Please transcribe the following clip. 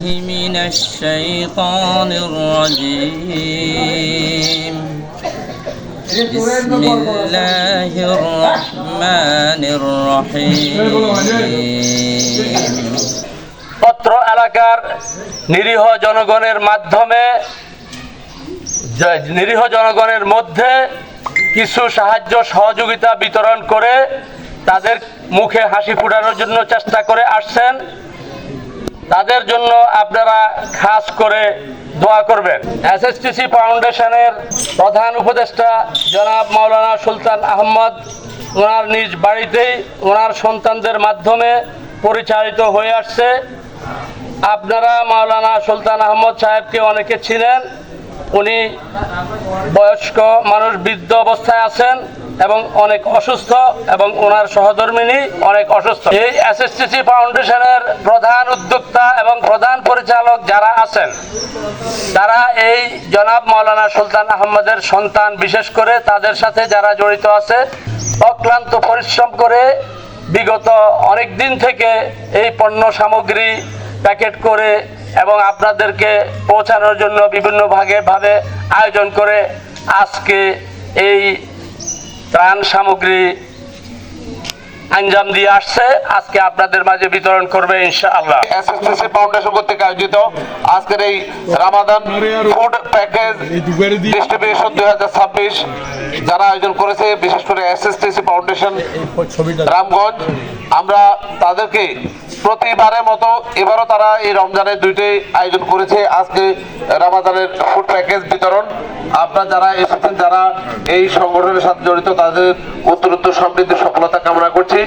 من الشيطان الرجيم بسم الله الرحمن الرحيم পত্র এলাকার নিরীহ জনগণের মধ্যে কিছু সাহায্য সহযোগিতা বিতরণ করে তাদের মুখে হাসি ফোটানোর জন্য চেষ্টা করে আসছেন। তাদের জন্য আপনারা খাস করে দোয়া করবেন। এসএসটিসি ফাউন্ডেশনের প্রধান উপদেষ্টা জনাব মাওলানা সুলতান আহমদ ওনার নিজ বাড়িতেই ওনার সন্তানদের মাধ্যমে পরিচালিত হয়ে আসছে। আপনারা মাওলানা সুলতান আহমদ সাহেবকে অনেকে ছিলেন। উনি বয়স্ক মানুষ, বৃদ্ধ অবস্থায় আছেন এবং অনেক অসুস্থ, এবং ওনার সহধর্মিনী অনেক অসুস্থ। এই এসএসটিসি ফাউন্ডেশনের প্রধান উদ্যোক্তা এবং প্রধান পরিচালক যারা আছেন, তারা এই জনাব মাওলানা সুলতান আহমদের সন্তান, বিশেষ করে তাদের সাথে যারা জড়িত আছে, অক্লান্ত পরিশ্রম করে বিগত অনেক দিন থেকে এই পণ্য সামগ্রী প্যাকেট করে এবং আপনাদেরকে পৌঁছানোর জন্য বিভিন্ন ভাবে আয়োজন করে আজকে এই ত্রাণ সামগ্রী আঞ্জাম দিয়ে আসছে। আজকে আপনাদের মাঝে বিতরণ করবে ইনশাআল্লাহ। এসএসটিসি ফাউন্ডেশন কর্তৃক আয়োজিত আজকের এই রামাদান ফুড প্যাকেজ ডিস্ট্রিবিউশন 2026 যারা আয়োজন করেছে, বিশেষ করে এসএসটিসি ফাউন্ডেশন রামগঞ্জ, আমরা তাদেরকে প্রতিবারের মতো এবারও তারা এই রমজানের দুইটাই আয়োজন করেছে। আজকে রামাদানের ফুড প্যাকেজ বিতরণ, আপনারা যারা এসেছেন, যারা এই সংগঠনের সাথে জড়িত, তাদের উত্তরোত্তর সমৃদ্ধি সফলতা কামনা করছি।